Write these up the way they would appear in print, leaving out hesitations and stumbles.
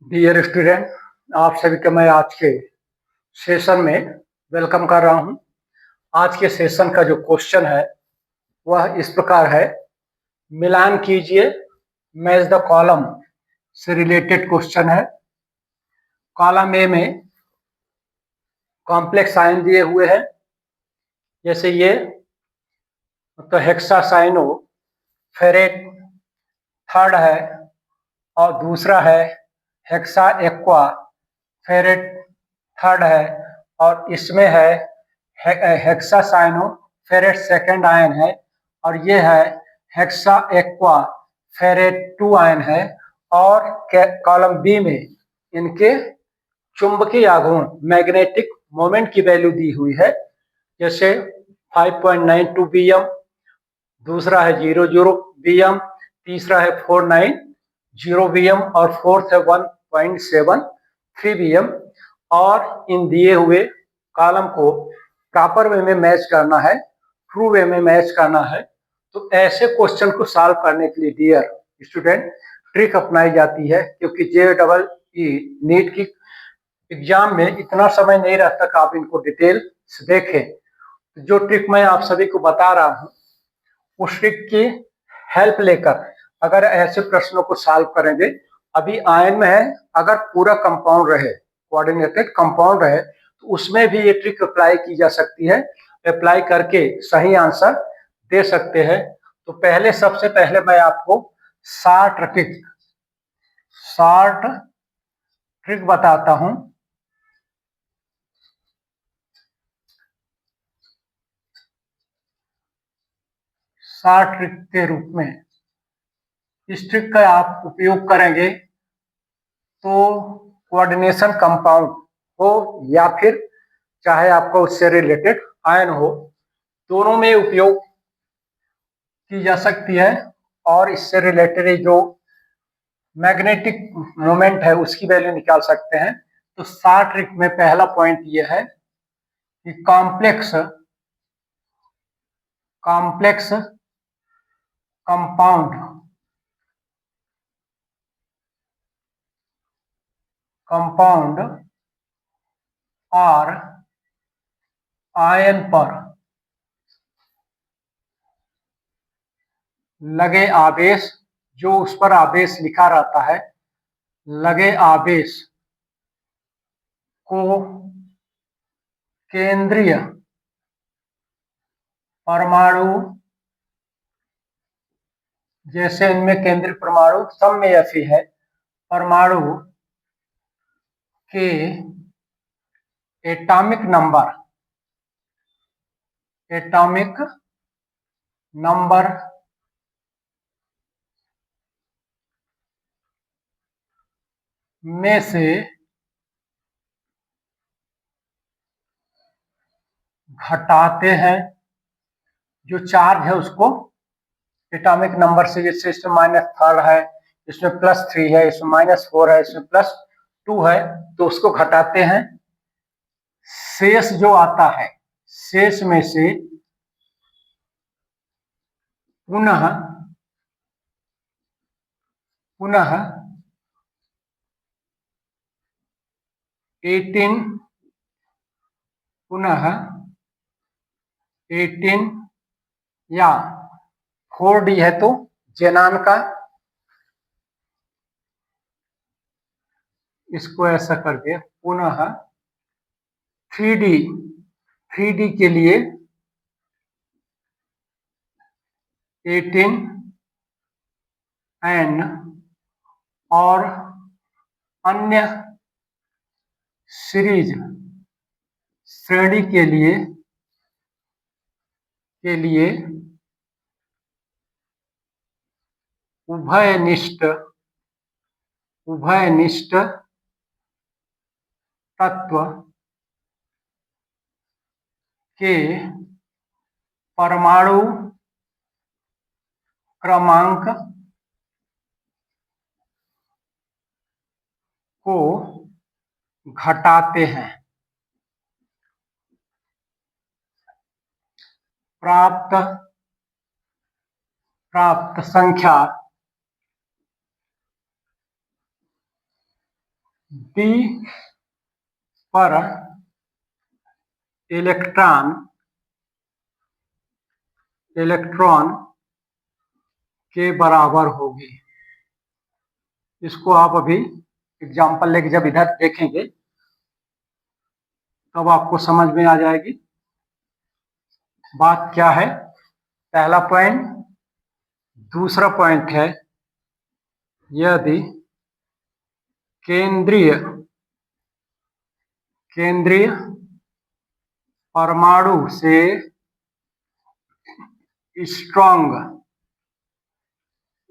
Dear student, आप सभी का मैं आज के सेशन में वेलकम कर रहा हूं। आज के सेशन का जो क्वेश्चन है वह इस प्रकार है। मिलान कीजिए, मैच द कॉलम से रिलेटेड क्वेश्चन है। कॉलम ए में कॉम्प्लेक्स आयन दिए हुए हैं, जैसे ये तो हेक्सासाइनो फेरेट थर्ड है और दूसरा है हेक्सा एक्वा फेरेट थर्ड है, और इसमें है हेक्सासाइनो फेरेट सेकेंड आयन है, और ये है hexa aqua ferrate two ion है। और कॉलम बी में इनके चुंबकीय आघूर्ण मैग्नेटिक मोमेंट की वैल्यू दी हुई है, जैसे 5.92 bm, दूसरा है 00 bm, तीसरा है 490 bm और फोर्थ है 1.73 bm। और इन दिए हुए कॉलम को प्रॉपर वे में मैच करना है, ट्रू वे में मैच करना है। तो ऐसे क्वेश्चन को सॉल्व करने के लिए डियर स्टूडेंट ट्रिक अपनाई जाती है, क्योंकि JEE नीट की एग्जाम में इतना समय नहीं रहता कि आप इनको डिटेल से देखें। जो ट्रिक मैं आप सभी को बता रहा हूँ उस ट्रिक की हेल्प लेकर अगर ऐसे प्रश्नों को सॉल्व करेंगे, अभी आयन में है, अगर पूरा कंपाउंड रहे, कोऑर्डिनेटेड कंपाउंड रहे, तो उसमें भी ये ट्रिक अप्लाई की जा सकती है। अप्लाई करके सही आंसर दे सकते हैं। तो पहले सबसे पहले मैं आपको शॉर्ट ट्रिक बताता हूं। शॉर्ट ट्रिक के रूप में इस ट्रिक का आप उपयोग करेंगे तो कोऑर्डिनेशन कंपाउंड हो या फिर चाहे आपका उससे रिलेटेड आयन हो, दोनों में उपयोग की जा सकती है। और इससे रिलेटेड जो मैग्नेटिक मोमेंट है उसकी वैल्यू निकाल सकते हैं। तो शॉर्ट ट्रिक में पहला पॉइंट यह है कि कॉम्प्लेक्स कंपाउंड और आयन पर लगे आवेश, जो उस पर आवेश लिखा रहता है, लगे आवेश को केंद्रीय परमाणु, जैसे इनमें केंद्रीय परमाणु सब में ऐसी है, परमाणु के एटॉमिक नंबर में से घटाते हैं। जो चार्ज है उसको एटॉमिक नंबर से, जैसे इसमें -3 है, इसमें +3 है, इसमें -4 है, इसमें +2 है, तो उसको घटाते हैं। शेष जो आता है, शेष में से पुनः 18 या 4D है तो जेनान का, इसको ऐसा करके पुनः 3D के लिए 18N और अन्य सीरीज श्रेणी के लिए उभयनिष्ठ तत्व के परमाणु क्रमांक को घटाते हैं। प्राप्त संख्या डी पर इलेक्ट्रॉन के बराबर होगी। इसको आप अभी एग्जाम्पल लेके जब इधर देखेंगे तब आपको समझ में आ जाएगी बात क्या है। पहला पॉइंट। दूसरा पॉइंट है, यदि केंद्रीय परमाणु से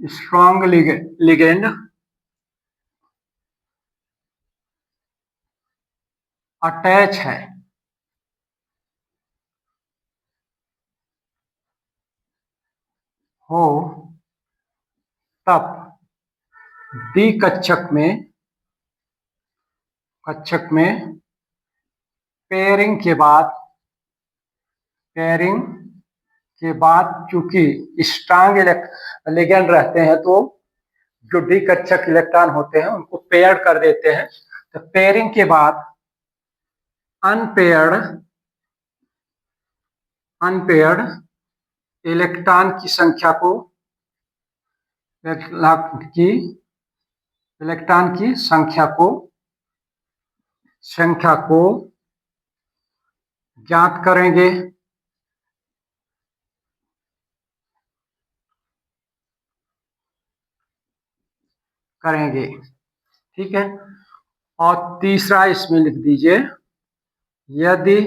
स्ट्रॉन्ग लिगेंड अटैच है हो, तब डी कक्षक में पेयरिंग के बाद चूंकि स्ट्रांग लिगेंड रहते हैं तो जो डी कक्षक इलेक्ट्रॉन होते हैं उनको पेयर कर देते हैं। तो पेयरिंग के बाद अनपेयर्ड इलेक्ट्रॉन की संख्या को ज्ञात करेंगे। ठीक है। और तीसरा इसमें लिख दीजिए, यदि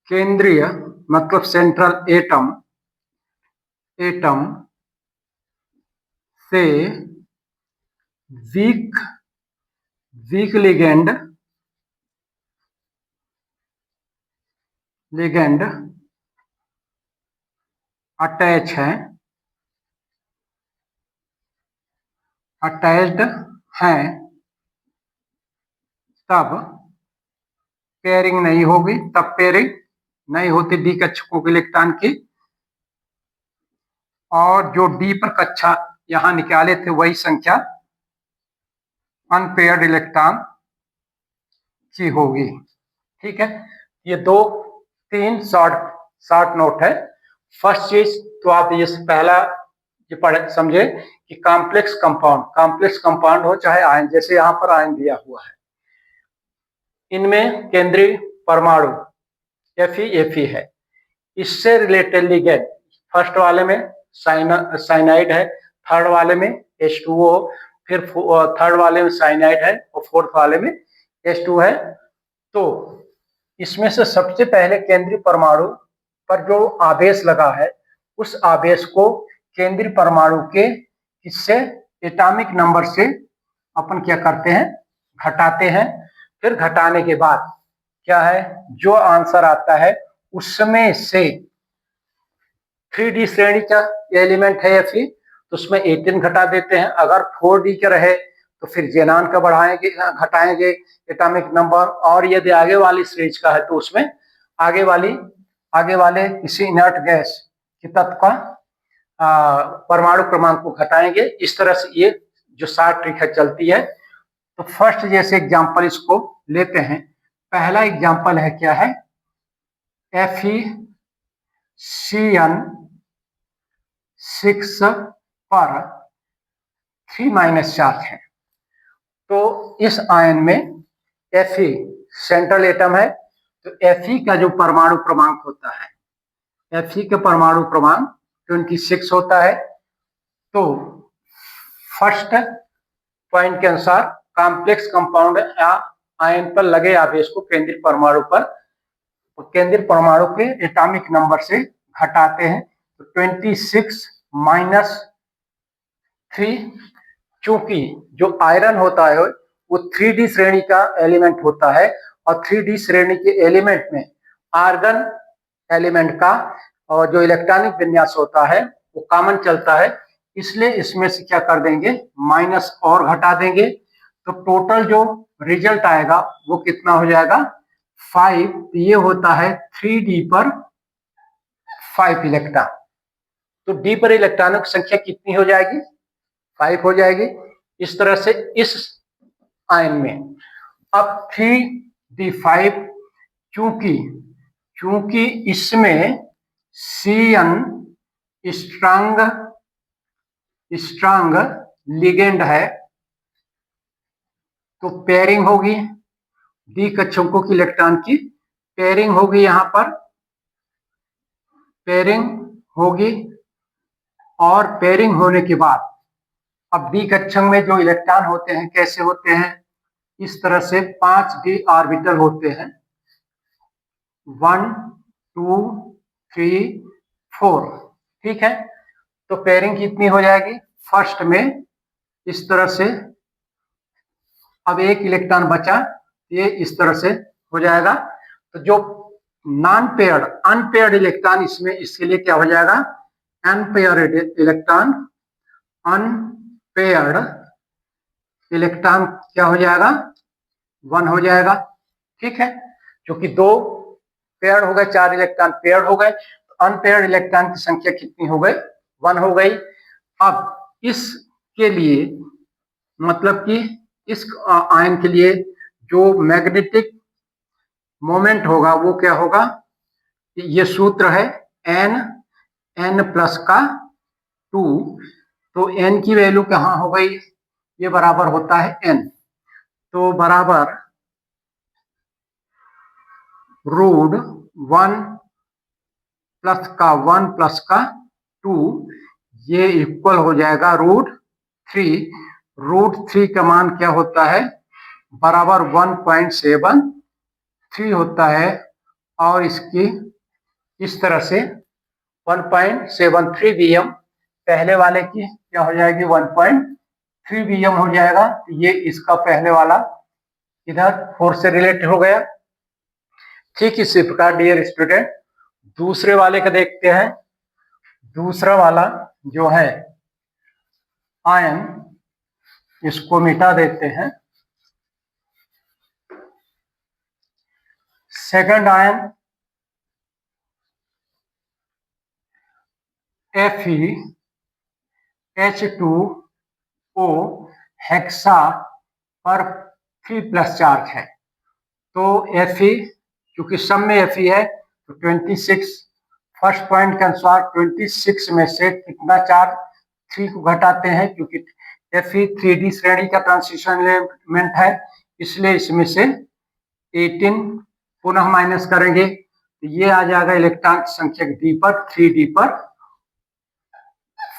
केंद्रीय मतलब सेंट्रल एटम से वीक लिगेंड अटैच्ड हैं, तब पेयरिंग नहीं होगी। तब पेयरिंग नहीं होती डी कक्षकों के इलेक्ट्रॉन की, और जो डी पर कक्षा यहां निकाले थे वही संख्या अनपेयर्ड इलेक्ट्रॉन की होगी। ठीक है। ये 2-3 शॉर्ट नोट है। फर्स्ट चीज तो आप ये पहला ये पढ़े समझे कि कॉम्प्लेक्स कंपाउंड हो चाहे आयन, जैसे यहां पर आयन दिया हुआ है, इनमें केंद्रीय परमाणु Fe है। इससे रिलेटेड लिगेंड फर्स्ट वाले में साइनाइड है, थर्ड वाले में H2O, फिर थर्ड वाले में साइनाइड है और फोर्थ वाले में H2 है। तो इसमें से सबसे पहले केंद्रीय परमाणु पर जो आवेश लगा है उस आवेश को केंद्रीय परमाणु के इससे एटॉमिक नंबर से अपन क्या करते हैं, घटाते हैं। फिर घटाने के बाद क्या है, जो आंसर आता है उसमें से 3D श्रेणी का एलिमेंट है Fe, तो उसमें 18 घटा देते हैं। अगर 4D का रहे तो फिर जेनान का घटाएंगे एटॉमिक नंबर, और यदि आगे वाली श्रेणी का है तो उसमें आगे वाले किसी इनर्ट गैस के तत्व का परमाणु क्रमांक को घटाएंगे। इस तरह से ये जो शॉर्ट ट्रिक है चलती है। तो फर्स्ट जैसे एग्जांपल इसको लेते हैं। पहला एग्जांपल है क्या है, FeCN6 पर 3- चार्ज है। तो इस आयन में Fe सेंट्रल एटम है, तो Fe का जो परमाणु क्रमांक होता है, Fe का परमाणु क्रमांक 26 होता है। तो फर्स्ट पॉइंट के अनुसार कॉम्प्लेक्स कंपाउंड या आयन पर लगे आवेश को केंद्रीय परमाणु के एटॉमिक नंबर से घटाते हैं। तो 26 - 3, चूंकि जो आयरन होता है वो 3D श्रेणी का एलिमेंट होता है, और 3D श्रेणी के एलिमेंट में आर्गन एलिमेंट का और जो इलेक्ट्रॉनिक विन्यास होता है वो कॉमन चलता है, इसलिए इसमें से क्या कर देंगे, माइनस और घटा देंगे। तो टोटल जो रिजल्ट आएगा वो कितना हो जाएगा, 5। ये होता है 3D पर 5 इलेक्ट्रॉन। तो डी पर इलेक्ट्रॉनों की संख्या कितनी हो जाएगी, 5 हो जाएगी। इस तरह से इस आयन में। अब 3d5 चूंकि इसमें Cn स्ट्रांग लिगेंड है तो पेयरिंग होगी, डी कक्षकों की इलेक्ट्रॉन की पेयरिंग होगी, यहां पर पेयरिंग होगी। और पेयरिंग होने के बाद अब डी कक्षक में जो इलेक्ट्रॉन होते हैं कैसे होते हैं, इस तरह से 5d ऑर्बिटल होते हैं, 1 2 3 4, ठीक है। तो पेयरिंग कितनी हो जाएगी, फर्स्ट में इस तरह से, अब एक इलेक्ट्रॉन बचा, ये इस तरह से हो जाएगा। तो जो नॉन पेयर्ड अनपेयर्ड इलेक्ट्रॉन इसमें, इसके लिए क्या हो जाएगा, अनपेयर्ड इलेक्ट्रॉन, अनपेयर्ड इलेक्ट्रॉन क्या हो जाएगा, 1 हो जाएगा, ठीक है। क्योंकि 2 पेयर्ड हो गए, 4 इलेक्ट्रॉन पेयर्ड हो गए, तो अनपेयर्ड इलेक्ट्रॉन की संख्या कितनी हो गई, 1 हो गई। अब इसके लिए मतलब कि इस आयन के लिए जो मैग्नेटिक मोमेंट होगा वो क्या होगा, ये सूत्र है n प्लस का 2, तो n की वैल्यू कहाँ हो गई, ये बराबर होता है n, तो बराबर √1 प्लस का 2, ये इक्वल हो जाएगा √3। √3 का मान क्या होता है, बराबर 1.73 होता है, और इसकी इस तरह से 1.73 Vm, पहले वाले की क्या हो जाएगी 1.3 Vm हो जाएगा। ये इसका पहले वाला इधर 4 से रिलेटेड हो गया। ठीक इसी प्रकार डियर स्टूडेंट दूसरे वाले का देखते हैं। दूसरा वाला जो है आयन, इसको मिटा देते हैं। सेकंड आयन FeH2O हेक्सा पर 3+ चार्ज है। तो Fe क्योंकि सब में Fe है तो 26, फर्स्ट पॉइंट के अनुसार 26 में से कितना चार्ज 3 को घटाते हैं, क्योंकि Fe 3d श्रेणी का ट्रांजिशन एलिमेंट है, इसलिए इसमें से 18 पुनः माइनस करेंगे तो ये आ जाएगा इलेक्ट्रॉन की संख्या d पर 3d पर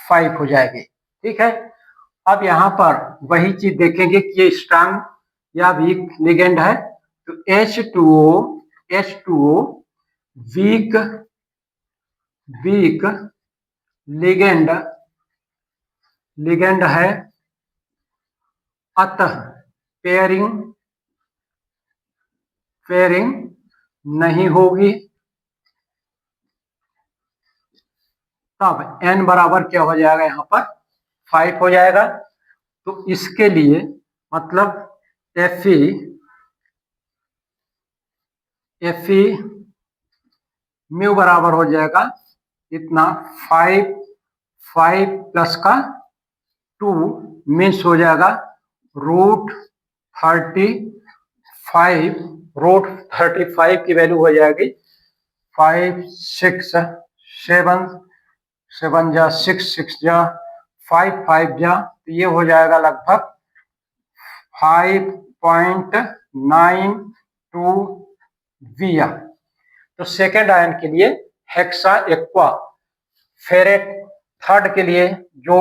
5 हो जाएगी, ठीक है। अब यहाँ पर वही चीज देखेंगे कि ये स्ट्रांग या वीक लिगेंड है, तो H2O वीक लिगेंड है, अतः पेयरिंग नहीं होगी। तब n बराबर क्या हो जाएगा, यहाँ पर 5 हो जाएगा। तो इसके लिए मतलब Fe म्यू बराबर हो जाएगा इतना 5 प्लस का 2 मीन्स हो जाएगा √35 की वैल्यू हो जाएगी 5 6 7 7 जा 6 6 जा 5 5 जा, तो ये हो जाएगा लगभग 5.92 Vm। तो सेकेंड आयन के लिए हेक्सा एक्वा फेरेट, थर्ड के लिए जो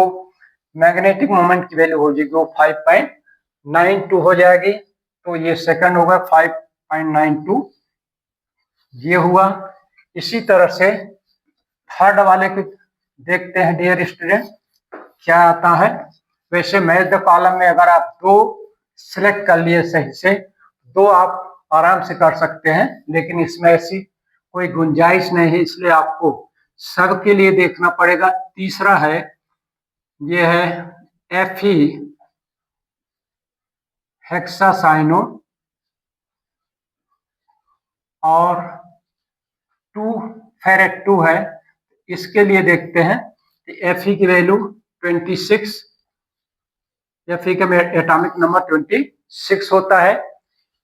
मैग्नेटिक मोमेंट की वैल्यू हो जाएगी वो 5.92 हो जाएगी। तो ये सेकंड होगा 5.92, ये हुआ। इसी तरह से थर्ड वाले को देखते हैं डियर स्टूडेंट क्या आता है। वैसे मैच द कॉलम में अगर आप 2 सिलेक्ट कर लिए सही से, 2 आप आराम से कर सकते हैं, लेकिन इसमें ऐसी कोई गुंजाइश नहीं है, इसलिए आपको सबके लिए देखना पड़ेगा। तीसरा है, ये है Fe हेक्सासाइनो और 2 फेरेट 2 है, इसके लिए देखते हैं कि Fe की वैल्यू 26 Fe का एटॉमिक नंबर 26 होता है।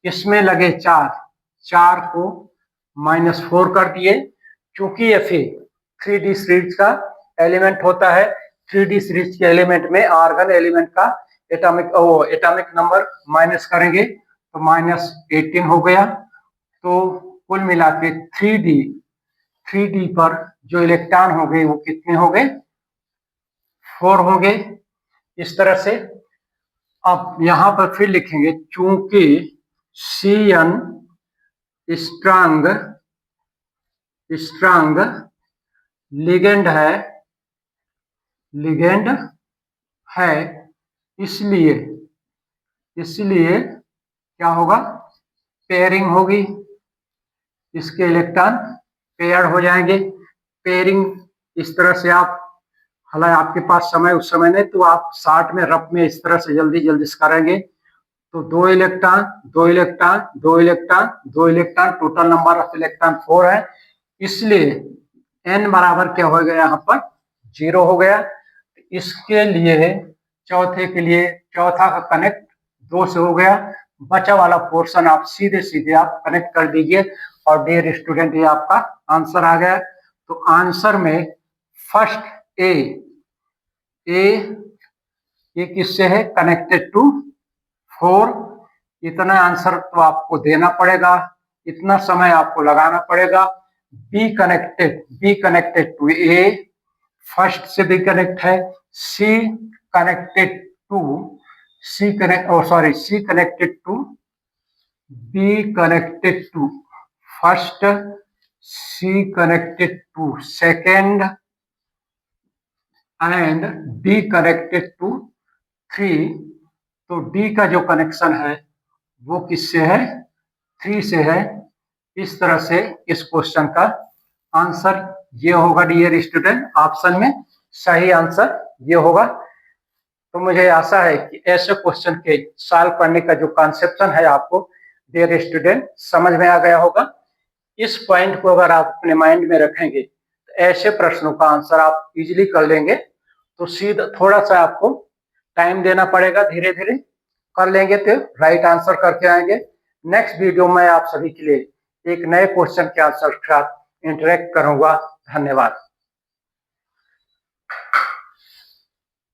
इसमें लगे 4 को -4 कर दिए। चूंकि Fe 3D सीरीज का एलिमेंट होता है, 3D सीरीज के एलिमेंट में आर्गन एलिमेंट का एटॉमिक नंबर माइनस करेंगे तो -18 हो गया। तो कुल मिला के 3D पर जो इलेक्ट्रॉन हो गए वो कितने हो गए? 4 हो गए। इस तरह से अब यहां पर फिर लिखेंगे, चूंकि Cn स्ट्रांग लिगेंड है, इसलिए क्या होगा? पेयरिंग होगी, इसके इलेक्ट्रॉन पेयर हो जाएंगे। पेयरिंग इस तरह से आप, हालांकि आपके पास समय उस समय नहीं, तो आप शार्ट में रफ में इस तरह से जल्दी करेंगे। तो 2 electron, total number of electron 4 है, इसलिए n बराबर क्या हो गया? यहाँ पर 0 हो गया। इसके लिए चौथा का कनेक्ट 2 से हो गया। बचा वाला पोर्शन आप सीधे आप कनेक्ट कर दीजिए और डियर स्टूडेंट ये आपका आंसर आ गया। तो आंसर में फर्स्ट ए ये किससे है? Connected to 4। इतना आंसर तो आपको देना पड़ेगा, इतना समय आपको लगाना पड़ेगा। B connected to A, first से बी कनेक्ट है। C connected to first, C connected to second and D connected to 3। तो डी का जो कनेक्शन है वो किससे है? 3 से है। इस तरह से इस क्वेश्चन का आंसर ये होगा डियर स्टूडेंट। ऑप्शन में सही आंसर ये होगा। तो मुझे आशा है कि ऐसे क्वेश्चन के सॉल्व करने का जो कॉन्सेप्शन है आपको डियर स्टूडेंट समझ में आ गया होगा। इस पॉइंट को अगर आप अपने माइंड में रखेंगे तो ऐसे प्रश्नों का आंसर आप इजीली कर लेंगे। तो सीधा थोड़ा सा आपको टाइम देना पड़ेगा, धीरे धीरे कर लेंगे तो राइट आंसर करके आएंगे। नेक्स्ट वीडियो में आप सभी के लिए एक नए क्वेश्चन के आंसर के साथ इंटरेक्ट करूंगा। धन्यवाद।